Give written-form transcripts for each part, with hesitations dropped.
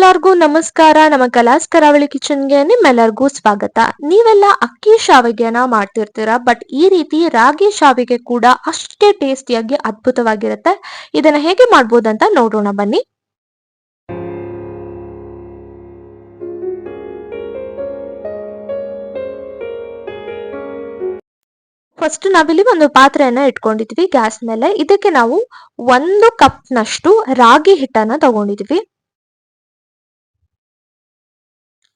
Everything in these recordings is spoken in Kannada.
ಎಲ್ಲರಿಗೂ ನಮಸ್ಕಾರ. ನಮ್ಮ ಕಲಾಸ್ ಕರಾವಳಿ ಕಿಚನ್ಗೆ ನಿಮ್ಮೆಲ್ಲರಿಗೂ ಸ್ವಾಗತ. ನೀವೆಲ್ಲ ಅಕ್ಕಿ ಶಾವಿಗೆನ ಮಾಡ್ತಿರ್ತೀರಾ, ಬಟ್ ಈ ರೀತಿ ರಾಗಿ ಶಾವಿಗೆ ಕೂಡ ಅಷ್ಟೇ ಟೇಸ್ಟಿಯಾಗಿ ಅದ್ಭುತವಾಗಿರುತ್ತೆ. ಇದನ್ನ ಹೇಗೆ ಮಾಡ್ಬೋದಂತ ನೋಡೋಣ ಬನ್ನಿ. ಫಸ್ಟ್ ನಾವಿಲ್ಲಿ ಒಂದು ಪಾತ್ರೆಯನ್ನ ಇಟ್ಕೊಂಡಿದ್ವಿ ಗ್ಯಾಸ್ ಮೇಲೆ. ಇದಕ್ಕೆ ನಾವು 1 ಕಪ್ನಷ್ಟು ರಾಗಿ ಹಿಟ್ಟನ್ನ ತಗೊಂಡಿದ್ವಿ.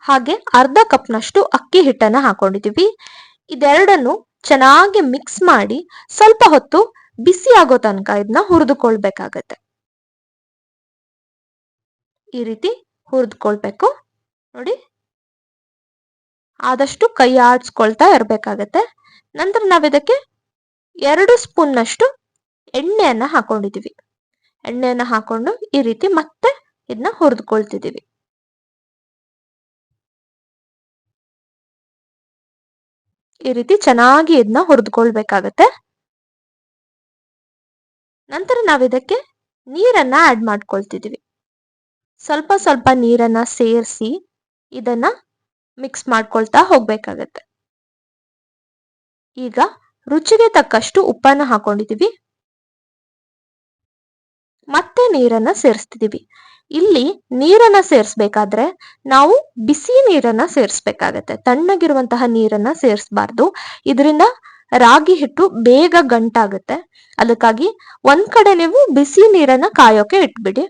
ಹಾಗೆ ಅರ್ಧ ಕಪ್ನಷ್ಟು ಅಕ್ಕಿ ಹಿಟ್ಟನ್ನ ಹಾಕೊಂಡಿದೀವಿ. ಇದೆರಡನ್ನು ಚೆನ್ನಾಗಿ ಮಿಕ್ಸ್ ಮಾಡಿ ಸ್ವಲ್ಪ ಹೊತ್ತು ಬಿಸಿ ಆಗೋ ತನಕ ಇದನ್ನ ಹುರಿದುಕೊಳ್ಬೇಕಾಗತ್ತೆ. ಈ ರೀತಿ ಹುರಿದುಕೊಳ್ಬೇಕು ನೋಡಿ. ಆದಷ್ಟು ಕೈ ಆಡಿಸ್ಕೊಳ್ತಾ ಇರ್ಬೇಕಾಗತ್ತೆ. ನಂತರ ನಾವಿದಕ್ಕೆ 2 ಸ್ಪೂನ್ನಷ್ಟು ಎಣ್ಣೆಯನ್ನ ಹಾಕೊಂಡಿದೀವಿ. ಎಣ್ಣೆಯನ್ನ ಹಾಕೊಂಡು ಈ ರೀತಿ ಮತ್ತೆ ಇದನ್ನ ಹುರಿದುಕೊಳ್ತಿದೀವಿ. ಈ ರೀತಿ ಚೆನ್ನಾಗಿ ಇದನ್ನ ಹುರಿದುಕೊಳ್ಬೇಕಾಗತ್ತೆ. ನಂತರ ನಾವಿದಕ್ಕೆ ನೀರನ್ನ ಆಡ್ ಮಾಡ್ಕೊಳ್ತಿದೀವಿ. ಸ್ವಲ್ಪ ಸ್ವಲ್ಪ ನೀರನ್ನ ಸೇರಿಸಿ ಇದನ್ನ ಮಿಕ್ಸ್ ಮಾಡ್ಕೊಳ್ತಾ ಹೋಗ್ಬೇಕಾಗತ್ತೆ. ಈಗ ರುಚಿಗೆ ತಕ್ಕಷ್ಟು ಉಪ್ಪನ್ನ ಹಾಕೊಂಡಿದೀವಿ. ಮತ್ತೆ ನೀರನ್ನ ಸೇರಿಸ್ತಿದೀವಿ. ಇಲ್ಲಿ ನೀರನ್ನ ಸೇರಿಸ್ಬೇಕಾದ್ರೆ ನಾವು ಬಿಸಿ ನೀರನ್ನ ಸೇರಿಸ್ಬೇಕಾಗತ್ತೆ. ತಣ್ಣಗಿರುವಂತಹ ನೀರನ್ನ ಸೇರಿಸಬಾರ್ದು. ಇದರಿಂದ ರಾಗಿ ಹಿಟ್ಟು ಬೇಗ ಗಂಟಾಗುತ್ತೆ. ಅದಕ್ಕಾಗಿ ಒಂದ್ ಕಡೆ ನೀವು ಬಿಸಿ ನೀರನ್ನ ಕಾಯೋಕೆ ಇಟ್ಬಿಡಿ.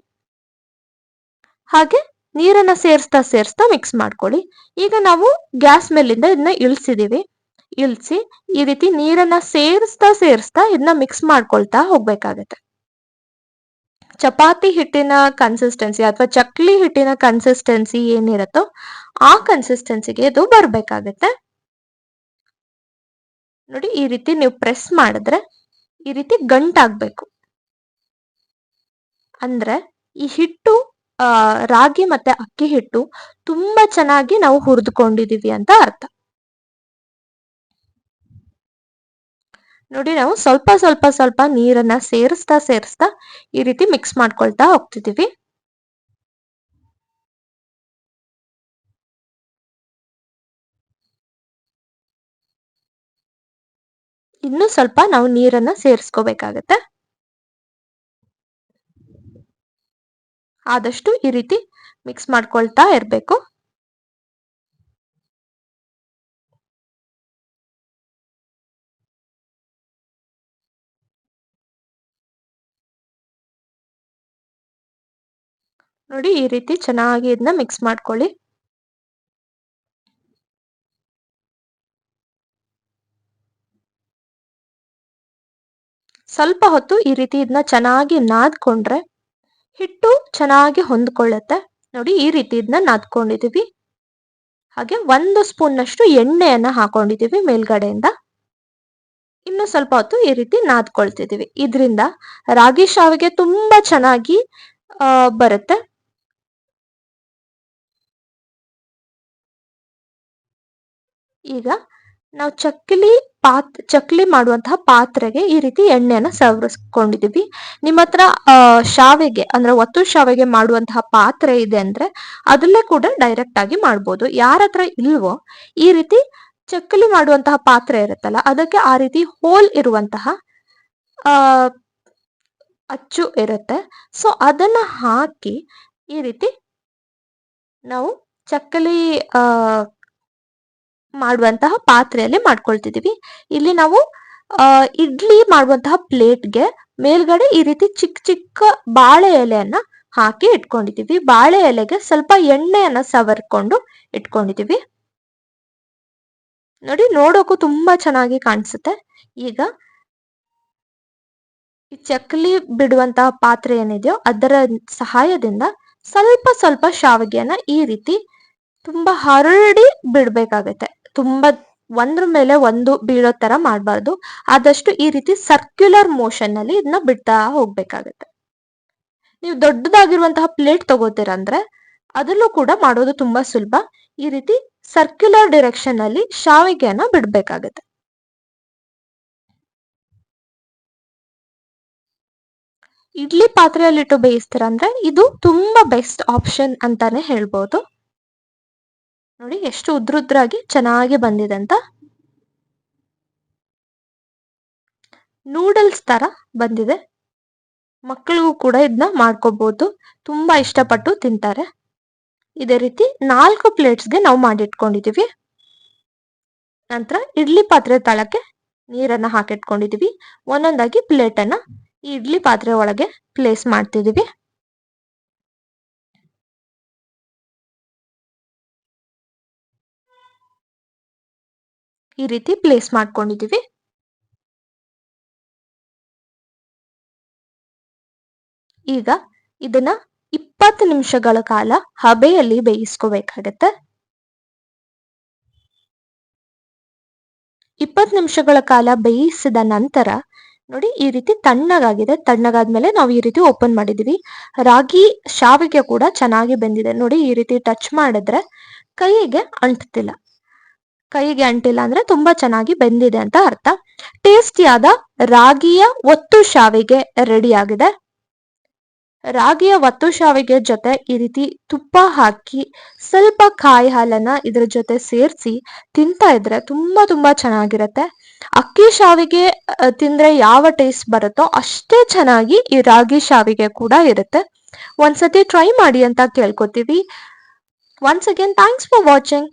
ಹಾಗೆ ನೀರನ್ನ ಸೇರಿಸ್ತಾ ಸೇರಿಸ್ತಾ ಮಿಕ್ಸ್ ಮಾಡ್ಕೊಳ್ಳಿ. ಈಗ ನಾವು ಗ್ಯಾಸ್ ಮೇಲಿಂದ ಇದನ್ನ ಇಳಿಸಿದೀವಿ. ಇಳಿಸಿ ಈ ರೀತಿ ನೀರನ್ನ ಸೇರಿಸ್ತಾ ಸೇರಿಸ್ತಾ ಇದನ್ನ ಮಿಕ್ಸ್ ಮಾಡ್ಕೊಳ್ತಾ ಹೋಗ್ಬೇಕಾಗತ್ತೆ. ಚಪಾತಿ ಹಿಟ್ಟಿನ ಕನ್ಸಿಸ್ಟೆನ್ಸಿ ಅಥವಾ ಚಕ್ಲಿ ಹಿಟ್ಟಿನ ಕನ್ಸಿಸ್ಟೆನ್ಸಿ ಏನಿರುತ್ತೋ ಆ ಕನ್ಸಿಸ್ಟೆನ್ಸಿಗೆ ಇದು ಬರ್ಬೇಕಾಗತ್ತೆ. ನೋಡಿ, ಈ ರೀತಿ ನೀವು ಪ್ರೆಸ್ ಮಾಡಿದ್ರೆ ಈ ರೀತಿ ಗಂಟಾಗ್ಬೇಕು. ಅಂದ್ರೆ ಈ ಹಿಟ್ಟು ರಾಗಿ ಮತ್ತೆ ಅಕ್ಕಿ ಹಿಟ್ಟು ತುಂಬಾ ಚೆನ್ನಾಗಿ ನಾವು ಹುರಿದುಕೊಂಡಿದೀವಿ ಅಂತ ಅರ್ಥ. ನೋಡಿ, ನಾವು ಸ್ವಲ್ಪ ಸ್ವಲ್ಪ ಸ್ವಲ್ಪ ನೀರನ್ನ ಸೇರಿಸ್ತಾ ಸೇರಿಸ್ತಾ ಈ ರೀತಿ ಮಿಕ್ಸ್ ಮಾಡ್ಕೊಳ್ತಾ ಹೋಗ್ತಿದೀವಿ. ಇನ್ನು ಸ್ವಲ್ಪ ನಾವು ನೀರನ್ನ ಸೇರಿಸ್ಕೋಬೇಕಾಗತ್ತೆ. ಆದಷ್ಟು ಈ ರೀತಿ ಮಿಕ್ಸ್ ಮಾಡ್ಕೊಳ್ತಾ ಇರ್ಬೇಕು. ನೋಡಿ, ಈ ರೀತಿ ಚೆನ್ನಾಗಿ ಇದನ್ನ ಮಿಕ್ಸ್ ಮಾಡ್ಕೊಳ್ಳಿ. ಸ್ವಲ್ಪ ಹೊತ್ತು ಈ ರೀತಿ ಇದನ್ನ ಚೆನ್ನಾಗಿ ನಾದ್ಕೊಂಡ್ರೆ ಹಿಟ್ಟು ಚೆನ್ನಾಗಿ ಹೊಂದ್ಕೊಳ್ಳುತ್ತೆ. ನೋಡಿ, ಈ ರೀತಿ ಇದನ್ನ ನಾದ್ಕೊಂಡಿದೀವಿ. ಹಾಗೆ 1 ಸ್ಪೂನ್ನಷ್ಟು ಎಣ್ಣೆಯನ್ನ ಹಾಕೊಂಡಿದೀವಿ ಮೇಲ್ಗಡೆಯಿಂದ. ಇನ್ನು ಸ್ವಲ್ಪ ಹೊತ್ತು ಈ ರೀತಿ ನಾದ್ಕೊಳ್ತಿದೀವಿ. ಇದರಿಂದ ರಾಗಿ ಶಾವಿಗೆ ತುಂಬಾ ಚೆನ್ನಾಗಿ ಬರುತ್ತೆ. ಈಗ ನಾವು ಚಕ್ಲಿ ಮಾಡುವಂತಹ ಪಾತ್ರೆಗೆ ಈ ರೀತಿ ಎಣ್ಣೆಯನ್ನ ಸವರಿಸ್ಕೊಂಡಿದೀವಿ. ನಿಮ್ಮ ಹತ್ರ ಶಾವಿಗೆ ಅಂದ್ರೆ ಒತ್ತು ಶಾವಿಗೆ ಮಾಡುವಂತಹ ಪಾತ್ರೆ ಇದೆ ಅಂದ್ರೆ ಅದಲ್ಲೇ ಕೂಡ ಡೈರೆಕ್ಟ್ ಆಗಿ ಮಾಡ್ಬೋದು. ಯಾರ ಹತ್ರ ಇಲ್ವೋ ಈ ರೀತಿ ಚಕ್ಕಲಿ ಮಾಡುವಂತಹ ಪಾತ್ರೆ ಇರುತ್ತಲ್ಲ ಅದಕ್ಕೆ ಆ ರೀತಿ ಹೋಲ್ ಇರುವಂತಹ ಅಚ್ಚು ಇರುತ್ತೆ. ಸೊ ಅದನ್ನ ಹಾಕಿ ಈ ರೀತಿ ನಾವು ಚಕ್ಕಲಿ ಮಾಡುವಂತಹ ಪಾತ್ರೆಯಲ್ಲಿ ಮಾಡ್ಕೊಳ್ತಿದೀವಿ. ಇಲ್ಲಿ ನಾವು ಇಡ್ಲಿ ಮಾಡುವಂತಹ ಪ್ಲೇಟ್ಗೆ ಮೇಲ್ಗಡೆ ಈ ರೀತಿ ಚಿಕ್ಕ ಚಿಕ್ಕ ಬಾಳೆ ಎಲೆಯನ್ನ ಹಾಕಿ ಇಟ್ಕೊಂಡಿದೀವಿ. ಬಾಳೆ ಎಲೆಗೆ ಸ್ವಲ್ಪ ಎಣ್ಣೆಯನ್ನ ಸವರ್ಕೊಂಡು ಇಟ್ಕೊಂಡಿದೀವಿ. ನೋಡಿ, ನೋಡೋಕು ತುಂಬಾ ಚೆನ್ನಾಗಿ ಕಾಣಿಸುತ್ತೆ. ಈಗ ಈ ಚಕ್ಕಲಿ ಬಿಡುವಂತಹ ಪಾತ್ರೆ ಏನಿದೆಯೋ ಅದರ ಸಹಾಯದಿಂದ ಸ್ವಲ್ಪ ಸ್ವಲ್ಪ ಶಾವಿಗೆಯನ್ನ ಈ ರೀತಿ ತುಂಬಾ ಹರಡಿ ಬಿಡ್ಬೇಕಾಗತ್ತೆ. ತುಂಬಾ ಒಂದ್ರ ಮೇಲೆ ಒಂದು ಬೀಳೋ ತರ ಮಾಡಬಾರ್ದು. ಆದಷ್ಟು ಈ ರೀತಿ ಸರ್ಕ್ಯುಲರ್ ಮೋಷನ್ ನಲ್ಲಿ ಇದನ್ನ ಬಿಡ್ತಾ ಹೋಗ್ಬೇಕಾಗತ್ತೆ. ನೀವು ದೊಡ್ಡದಾಗಿರುವಂತಹ ಪ್ಲೇಟ್ ತಗೋತೀರಂದ್ರೆ ಅದರಲ್ಲೂ ಕೂಡ ಮಾಡೋದು ತುಂಬಾ ಸುಲಭ. ಈ ರೀತಿ ಸರ್ಕ್ಯುಲರ್ ಡೈರೆಕ್ಷನ್ ನಲ್ಲಿ ಶಾವಿಗೆಯನ್ನ ಬಿಡ್ಬೇಕಾಗತ್ತೆ. ಇಡ್ಲಿ ಪಾತ್ರೆಯಲ್ಲಿಟ್ಟು ಬೇಯಿಸ್ತೀರ ಅಂದ್ರೆ ಇದು ತುಂಬಾ ಬೆಸ್ಟ್ ಆಪ್ಷನ್ ಅಂತಾನೆ ಹೇಳ್ಬೋದು. ನೋಡಿ ಎಷ್ಟು ಉದ್ರುದ್ರಾಗಿ ಚೆನ್ನಾಗಿ ಬಂದಿದೆ ಅಂತ. ನೂಡಲ್ಸ್ ತರ ಬಂದಿದೆ. ಮಕ್ಕಳಿಗೂ ಕೂಡ ಇದನ್ನ ಮಾಡ್ಕೋಬಹುದು, ತುಂಬಾ ಇಷ್ಟಪಟ್ಟು ತಿಂತಾರೆ. ಇದೇ ರೀತಿ 4 ಪ್ಲೇಟ್ಸ್ಗೆ ನಾವು ಮಾಡಿಟ್ಕೊಂಡಿದೀವಿ. ನಂತರ ಇಡ್ಲಿ ಪಾತ್ರೆ ತಳಕ್ಕೆ ನೀರನ್ನ ಹಾಕಿಟ್ಕೊಂಡಿದೀವಿ. ಒಂದೊಂದಾಗಿ ಪ್ಲೇಟ್ ಅನ್ನ ಈ ಇಡ್ಲಿ ಪಾತ್ರೆ ಒಳಗೆ ಪ್ಲೇಸ್ ಮಾಡ್ತಿದೀವಿ. ಈ ರೀತಿ ಪ್ಲೇಸ್ ಮಾಡ್ಕೊಂಡಿದೀವಿ. ಈಗ ಇದನ್ನ 20 ನಿಮಿಷಗಳ ಕಾಲ ಹಬೆಯಲ್ಲಿ ಬೇಯಿಸ್ಕೋಬೇಕಾಗತ್ತೆ. 20 ನಿಮಿಷಗಳ ಕಾಲ ಬೇಯಿಸಿದ ನಂತರ ನೋಡಿ ಈ ರೀತಿ ತಣ್ಣಗಾಗಿದೆ. ತಣ್ಣಗಾದ್ಮೇಲೆ ನಾವು ಈ ರೀತಿ ಓಪನ್ ಮಾಡಿದೀವಿ. ರಾಗಿ ಶಾವಿಗೆ ಕೂಡ ಚೆನ್ನಾಗಿ ಬೆಂದಿದೆ. ನೋಡಿ ಈ ರೀತಿ ಟಚ್ ಮಾಡಿದ್ರೆ ಕೈಗೆ ಅಂಟ್ತಿಲ್ಲ. ಕೈಗೆ ಅಂಟಿಲ್ಲ ಅಂದ್ರೆ ತುಂಬಾ ಚೆನ್ನಾಗಿ ಬೆಂದಿದೆ ಅಂತ ಅರ್ಥ. ಟೇಸ್ಟಿಯಾದ ರಾಗಿಯ ಒತ್ತು ಶಾವಿಗೆ ರೆಡಿ ಆಗಿದೆ. ರಾಗಿಯ ಒತ್ತು ಶಾವಿಗೆ ಜೊತೆ ಈ ರೀತಿ ತುಪ್ಪ ಹಾಕಿ ಸ್ವಲ್ಪ ಕಾಯಿ ಹಾಲನ್ನ ಇದ್ರ ಜೊತೆ ಸೇರಿಸಿ ತಿಂತಾ ಇದ್ರೆ ತುಂಬಾ ತುಂಬಾ ಚೆನ್ನಾಗಿರತ್ತೆ. ಅಕ್ಕಿ ಶಾವಿಗೆ ತಿಂದ್ರೆ ಯಾವ ಟೇಸ್ಟ್ ಬರುತ್ತೋ ಅಷ್ಟೇ ಚೆನ್ನಾಗಿ ಈ ರಾಗಿ ಶಾವಿಗೆ ಕೂಡ ಇರುತ್ತೆ. ಒಂದ್ಸತಿ ಟ್ರೈ ಮಾಡಿ ಅಂತ ಕೇಳ್ಕೊತೀವಿ. Once again thanks for watching.